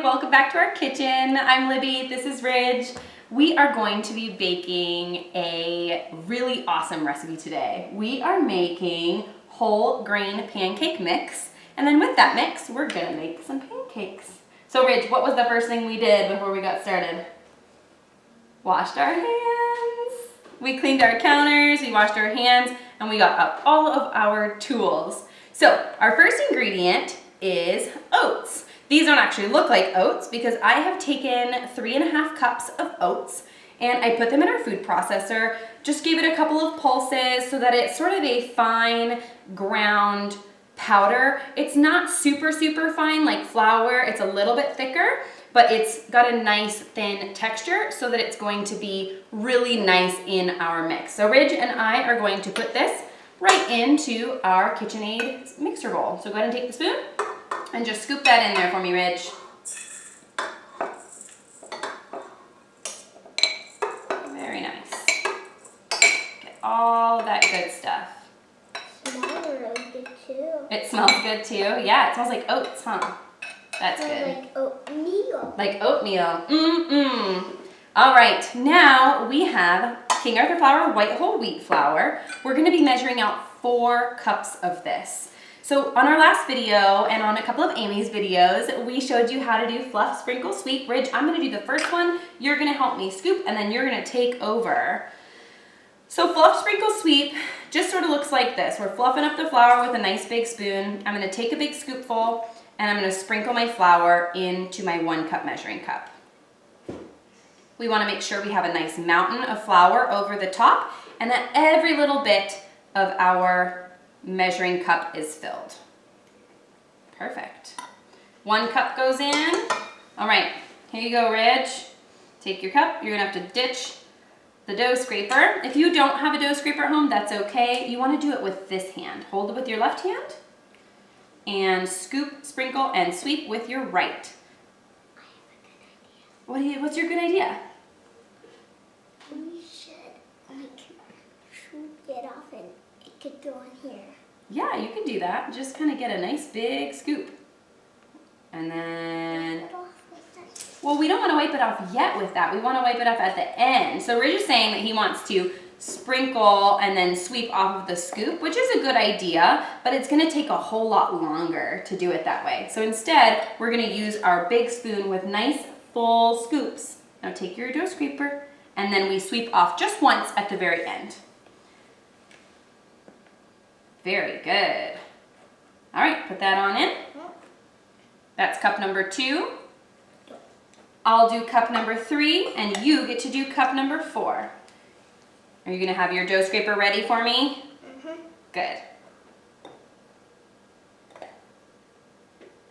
welcome back to our kitchen. I'm Libby, this is Ridge. We are going to be baking a really awesome recipe today. We are making whole grain pancake mix, and then with that mix, we're gonna make some pancakes. So Ridge, what was the first thing we did before we got started? Washed our hands. We cleaned our counters, we washed our hands, and we got out all of our tools. So our first ingredient is oats. These don't actually look like oats because I have taken 3.5 cups of oats and I put them in our food processor, just gave it a couple of pulses so that it's sort of a fine ground powder. It's not super fine like flour, it's a little bit thicker, but it's got a nice thin texture so that it's going to be really nice in our mix. So Ridge and I are going to put this right into our KitchenAid mixer bowl. So go ahead and take the spoon and just scoop that in there for me, Ridge. Very nice. Get all of that good stuff. It smells really good too. It smells good too? Yeah, it smells like oats, huh? That's good. Like oatmeal. Like oatmeal. All right, now we have King Arthur flour, white whole wheat flour. We're gonna be measuring out 4 cups of this. So on our last video and on a couple of Amy's videos, we showed you how to do fluff, sprinkle, sweep. Ridge, I'm gonna do the first one. You're gonna help me scoop and then you're gonna take over. So fluff, sprinkle, sweep just sort of looks like this. We're fluffing up the flour with a nice big spoon. I'm gonna take a big scoopful and I'm gonna sprinkle my flour into my 1 cup measuring cup. We wanna make sure we have a nice mountain of flour over the top and that every little bit of our measuring cup is filled. Perfect. 1 cup goes in. All right, here you go, Ridge. Take your cup. You're gonna have to ditch the dough scraper. If you don't have a dough scraper at home, that's okay. You wanna do it with this hand. Hold it with your left hand and scoop, sprinkle, and sweep with your right. What's your good idea? We should shoot it off and it could go in here. Yeah, you can do that. Just kind of get a nice big scoop. And then, well, we don't want to wipe it off yet with that. We want to wipe it off at the end. So Ridge is saying that he wants to sprinkle and then sweep off of the scoop, which is a good idea, but it's going to take a whole lot longer to do it that way. So instead, we're going to use our big spoon with nice full scoops. Now take your dough scraper and then we sweep off just once at the very end. Very good. All right, put that on in. That's cup number 2. I'll do cup number 3, and you get to do cup number 4. Are you gonna have your dough scraper ready for me? Good.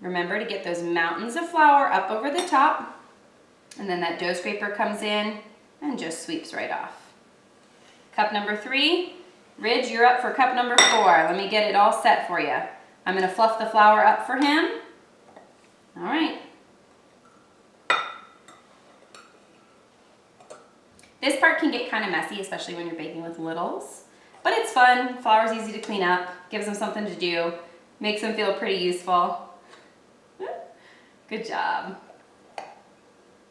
Remember to get those mountains of flour up over the top, and then that dough scraper comes in and just sweeps right off. Cup number 3. Ridge, you're up for cup number 4. Let me get it all set for you. I'm gonna fluff the flour up for him. All right. This part can get kind of messy, especially when you're baking with littles, but it's fun. Flour's easy to clean up, gives them something to do, makes them feel pretty useful. Good job.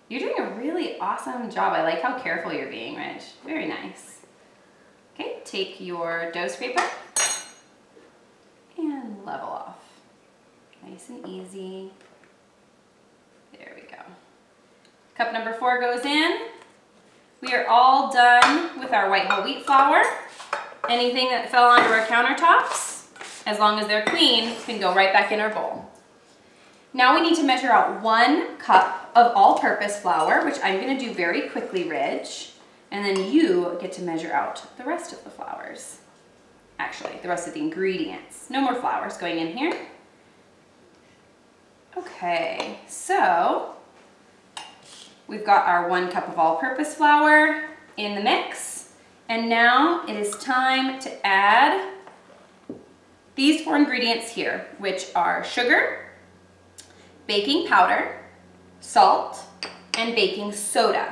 You're doing a really awesome job. I like how careful you're being, Ridge. Very nice. Okay, take your dough scraper and level off. Nice and easy. There we go. Cup number 4 goes in. We are all done with our white whole wheat flour. Anything that fell onto our countertops, as long as they're clean, can go right back in our bowl. Now we need to measure out 1 cup of all-purpose flour, which I'm gonna do very quickly, Ridge. And then you get to measure out the rest of the flours. Actually, the rest of the ingredients. No more flours going in here. Okay, so we've got our 1 cup of all-purpose flour in the mix. And now it is time to add these 4 ingredients here, which are sugar, baking powder, salt, and baking soda.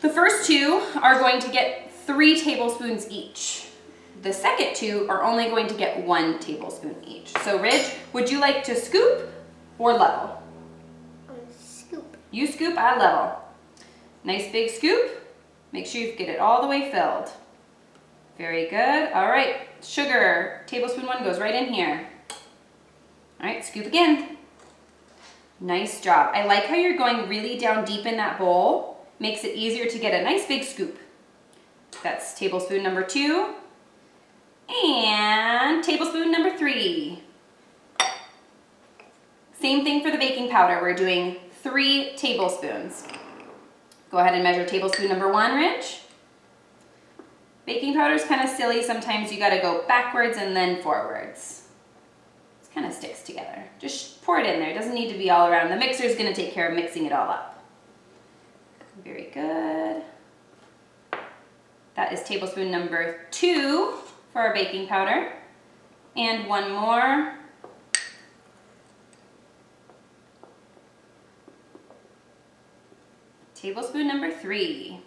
The first 2 are going to get 3 tablespoons each. The second 2 are only going to get 1 tablespoon each. So Ridge, would you like to scoop or level? You scoop, I level. Nice big scoop. Make sure you get it all the way filled. Very good. All right, sugar, tablespoon 1 goes right in here. All right, scoop again. Nice job. I like how you're going really down deep in that bowl. Makes it easier to get a nice big scoop. That's tablespoon number 2. And tablespoon number 3. Same thing for the baking powder. We're doing 3 tablespoons. Go ahead and measure tablespoon number 1, Ridge. Baking powder is kind of silly. Sometimes you gotta go backwards and then forwards. It kind of sticks together. Just pour it in there. It doesn't need to be all around. The mixer is gonna take care of mixing it all up. Very good. That is tablespoon number 2 for our baking powder. And 1 more. Tablespoon number 3.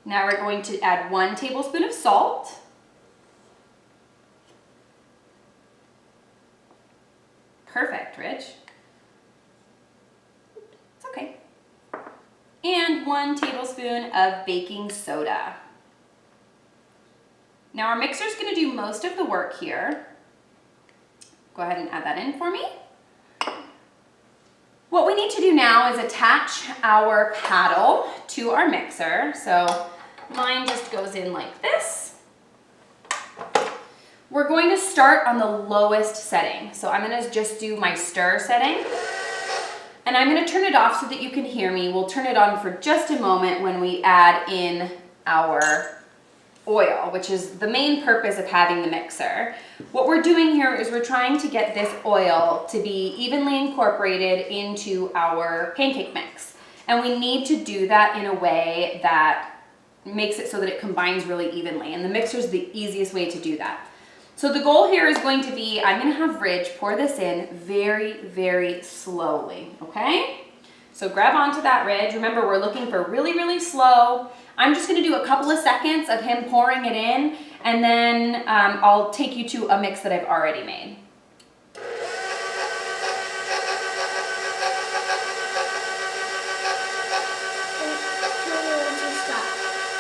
Now we're going to add 1 tablespoon of salt. Perfect, Rich. It's okay. And 1 tablespoon of baking soda. Now our mixer is going to do most of the work here. Go ahead and add that in for me. What we need to do now is attach our paddle to our mixer. So mine just goes in like this. We're going to start on the lowest setting. So I'm going to just do my stir setting. And I'm going to turn it off so that you can hear me. We'll turn it on for just a moment when we add in our oil, which is the main purpose of having the mixer. What we're doing here is we're trying to get this oil to be evenly incorporated into our pancake mix. And we need to do that in a way that makes it so that it combines really evenly. And the mixer is the easiest way to do that. So the goal here is going to be, I'm going to have Ridge pour this in very, very slowly, okay? So grab onto that, Ridge. Remember, we're looking for really, really slow. I'm just going to do a couple of seconds of him pouring it in, and then I'll take you to a mix that I've already made.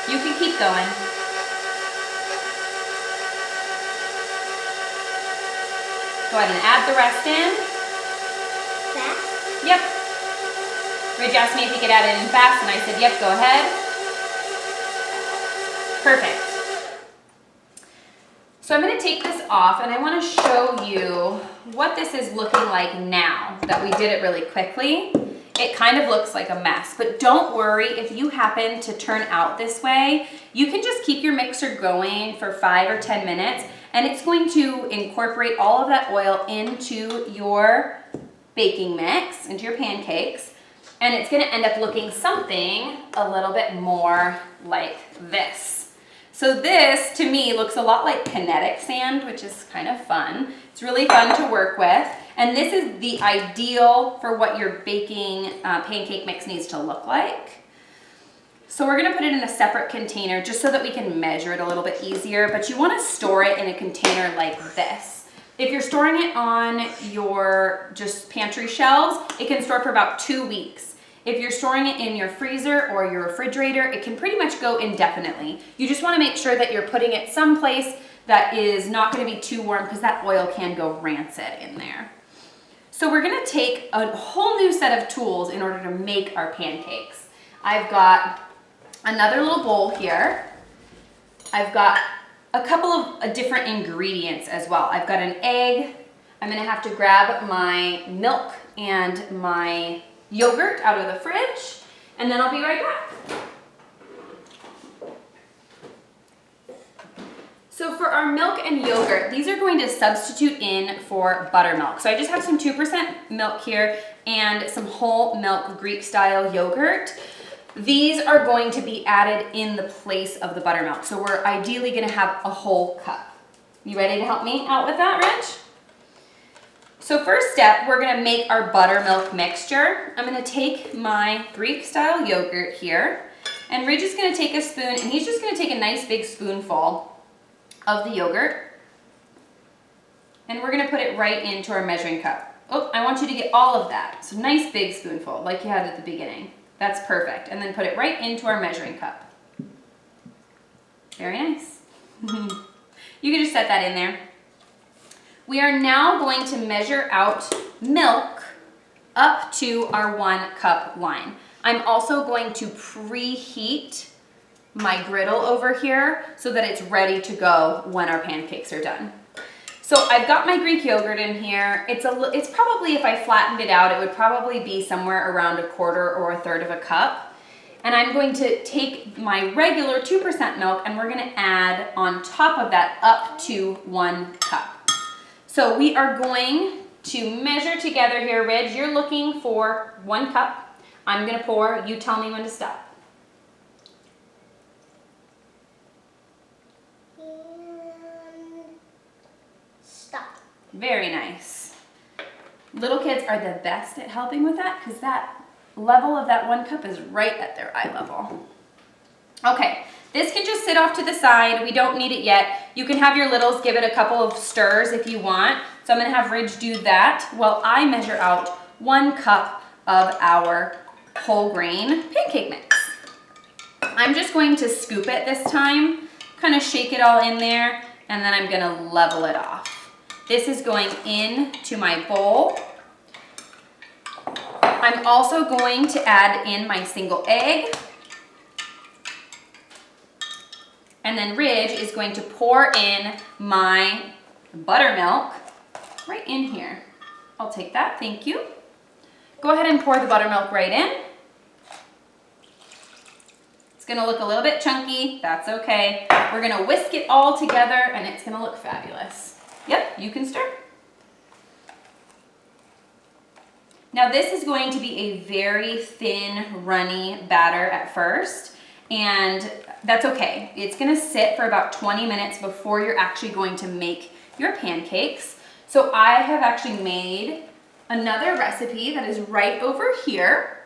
You can keep going. Go ahead and add the rest in. Fast? Yep. Ridge asked me if he could add it in fast, and I said, yep, go ahead. Perfect. So I'm going to take this off, and I want to show you what this is looking like now that we did it really quickly. It kind of looks like a mess, but don't worry if you happen to turn out this way. You can just keep your mixer going for 5 or 10 minutes, and it's going to incorporate all of that oil into your baking mix, into your pancakes, and it's going to end up looking something a little bit more like this. So this, to me, looks a lot like kinetic sand, which is kind of fun. It's really fun to work with. And this is the ideal for what your baking pancake mix needs to look like. So we're gonna put it in a separate container just so that we can measure it a little bit easier, but you wanna store it in a container like this. If you're storing it on your just pantry shelves, it can store for about 2 weeks. If you're storing it in your freezer or your refrigerator, it can pretty much go indefinitely. You just wanna make sure that you're putting it someplace that is not gonna be too warm because that oil can go rancid in there. So we're gonna take a whole new set of tools in order to make our pancakes. I've got another little bowl here. I've got a couple of different ingredients as well. I've got an egg. I'm gonna have to grab my milk and my yogurt out of the fridge, and then I'll be right back. So for our milk and yogurt, these are going to substitute in for buttermilk. So I just have some 2% milk here and some whole milk Greek style yogurt. These are going to be added in the place of the buttermilk. So we're ideally gonna have a whole cup. You ready to help me out with that, Rich? So first step, we're gonna make our buttermilk mixture. I'm gonna take my Greek style yogurt here, and Ridge is gonna take a spoon, and he's just gonna take a nice big spoonful of the yogurt, and we're gonna put it right into our measuring cup. Oh, I want you to get all of that. So nice big spoonful, like you had at the beginning. That's perfect. And then put it right into our measuring cup. Very nice. You can just set that in there. We are now going to measure out milk up to our 1 cup line. I'm also going to preheat my griddle over here so that it's ready to go when our pancakes are done. So I've got my Greek yogurt in here. It's probably, if I flattened it out, it would probably be somewhere around 1/4 or 1/3 of a cup. And I'm going to take my regular 2% milk and we're gonna add on top of that up to 1 cup. So we are going to measure together here, Ridge. You're looking for 1 cup. I'm gonna pour, you tell me when to stop. Stop. Very nice. Little kids are the best at helping with that because that level of that 1 cup is right at their eye level. Okay, this can just sit off to the side. We don't need it yet. You can have your littles give it a couple of stirs if you want. So I'm gonna have Ridge do that while I measure out 1 cup of our whole grain pancake mix. I'm just going to scoop it this time, kind of shake it all in there, and then I'm gonna level it off. This is going into my bowl. I'm also going to add in my single egg. And then Ridge is going to pour in my buttermilk right in here. I'll take that, thank you. Go ahead and pour the buttermilk right in. It's gonna look a little bit chunky, that's okay. We're gonna whisk it all together and it's gonna look fabulous. Yep, you can stir. Now this is going to be a very thin, runny batter at first, and that's okay. It's gonna sit for about 20 minutes before you're actually going to make your pancakes. So I have actually made another recipe that is right over here,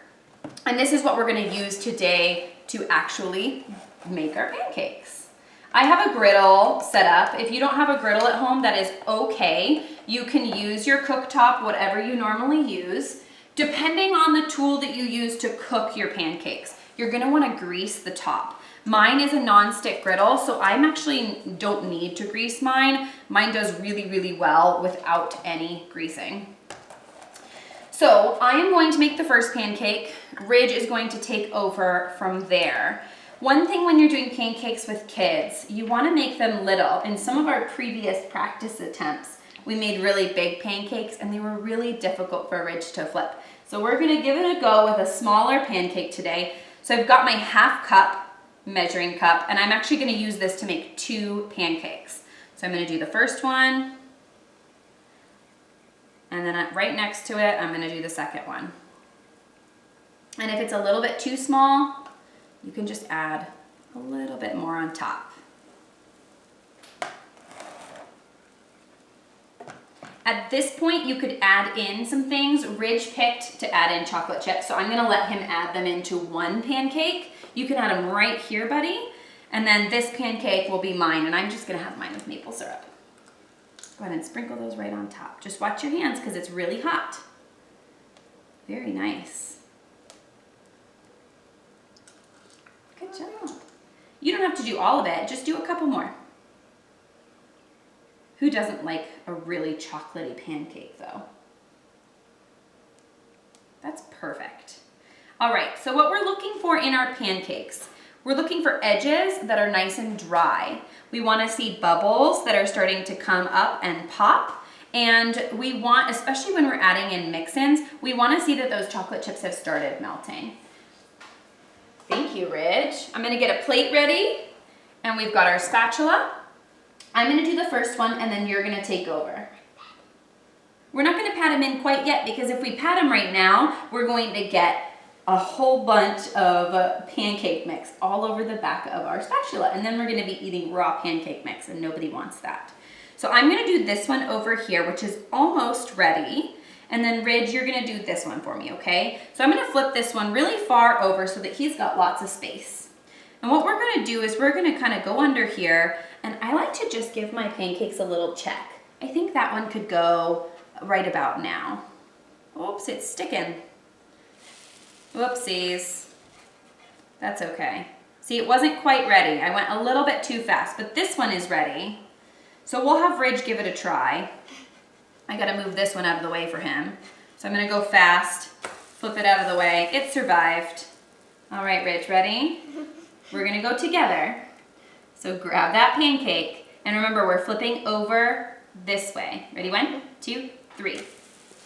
and this is what we're gonna use today to actually make our pancakes. I have a griddle set up. If you don't have a griddle at home, that is okay. You can use your cooktop, whatever you normally use. Depending on the tool that you use to cook your pancakes, you're gonna wanna grease the top. Mine is a non-stick griddle, so I'm actually don't need to grease mine. Mine does really, really well without any greasing. So I am going to make the first pancake. Ridge is going to take over from there. One thing when you're doing pancakes with kids, you want to make them little. In some of our previous practice attempts, we made really big pancakes and they were really difficult for Ridge to flip. So we're going to give it a go with a smaller pancake today. So I've got my 1/2 cup measuring cup and I'm actually going to use this to make 2 pancakes. So I'm going to do the first one and then right next to it, I'm going to do the second one. And if it's a little bit too small, you can just add a little bit more on top. At this point, you could add in some things. Ridge picked to add in chocolate chips, so I'm gonna let him add them into 1 pancake. You can add them right here, buddy. And then this pancake will be mine, and I'm just gonna have mine with maple syrup. Go ahead and sprinkle those right on top. Just watch your hands because it's really hot. Very nice. Good job. You don't have to do all of it, just do a couple more. Who doesn't like a really chocolatey pancake though? That's perfect. All right, so what we're looking for in our pancakes, we're looking for edges that are nice and dry. We want to see bubbles that are starting to come up and pop. And we want, especially when we're adding in mix-ins, we want to see that those chocolate chips have started melting. Thank you, Ridge. I'm gonna get a plate ready and we've got our spatula. I'm gonna do the first one and then you're gonna take over. We're not gonna pat them in quite yet because if we pat them right now, we're going to get a whole bunch of pancake mix all over the back of our spatula and then we're gonna be eating raw pancake mix and nobody wants that. So I'm gonna do this one over here, which is almost ready. And then Ridge, you're gonna do this one for me, okay? So I'm gonna flip this one really far over so that he's got lots of space. And what we're gonna do is we're gonna kind of go under here, and I like to just give my pancakes a little check. I think that one could go right about now. Oops, it's sticking. Whoopsies. That's okay. See, it wasn't quite ready. I went a little bit too fast, but this one is ready. So we'll have Ridge give it a try. I gotta move this one out of the way for him. So I'm gonna go fast, flip it out of the way. It survived. All right, Ridge, ready? We're gonna go together. So grab that pancake, and remember, we're flipping over this way. Ready, 1, 2, 3.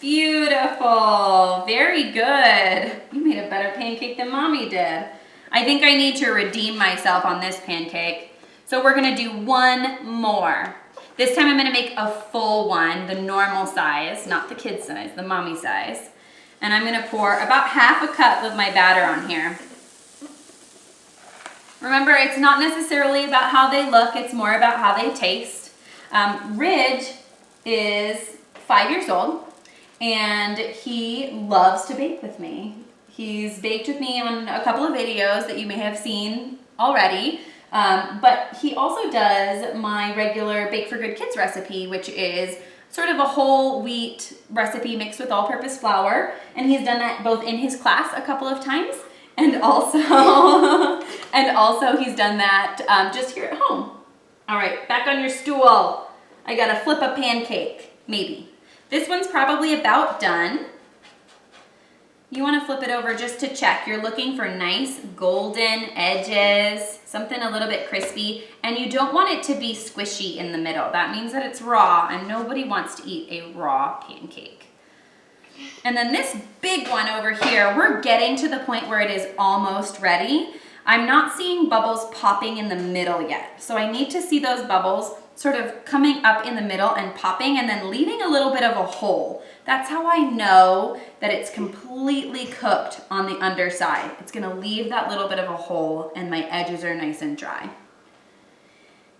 Beautiful, very good. You made a better pancake than Mommy did. I think I need to redeem myself on this pancake. So we're gonna do one more. This time I'm gonna make a full one, the normal size, not the kid size, the mommy size. And I'm gonna pour about half a cup of my batter on here. Remember, it's not necessarily about how they look, it's more about how they taste. Ridge is 5 years old, and he loves to bake with me. He's baked with me on a couple of videos that you may have seen already, but he also does my regular Bake for Good Kids recipe, which is sort of a whole wheat recipe mixed with all-purpose flour, and he's done that both in his class a couple of times, and also, he's done that just here at home. All right, back on your stool. I gotta flip a pancake, maybe. This one's probably about done. You want to flip it over just to check. You're looking for nice golden edges, something a little bit crispy, and you don't want it to be squishy in the middle. That means that it's raw, and nobody wants to eat a raw pancake. And then this big one over here, we're getting to the point where it is almost ready. I'm not seeing bubbles popping in the middle yet, so I need to see those bubbles sort of coming up in the middle and popping and then leaving a little bit of a hole. That's how I know that it's completely cooked on the underside. It's gonna leave that little bit of a hole and my edges are nice and dry.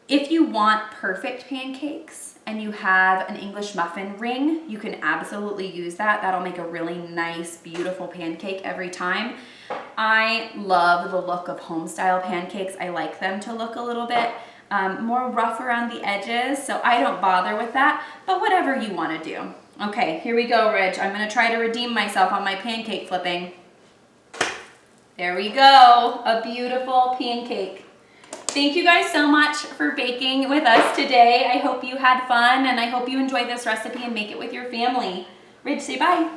If you want perfect pancakes and you have an English muffin ring, you can absolutely use that. That'll make a really nice, beautiful pancake every time. I love the look of home-style pancakes. I like them to look a little bit more rough around the edges, so I don't bother with that, but whatever you want to do. Okay, here we go, Ridge. I'm going to try to redeem myself on my pancake flipping. There we go, a beautiful pancake. Thank you guys so much for baking with us today. I hope you had fun, and I hope you enjoyed this recipe and make it with your family. Ridge, say bye.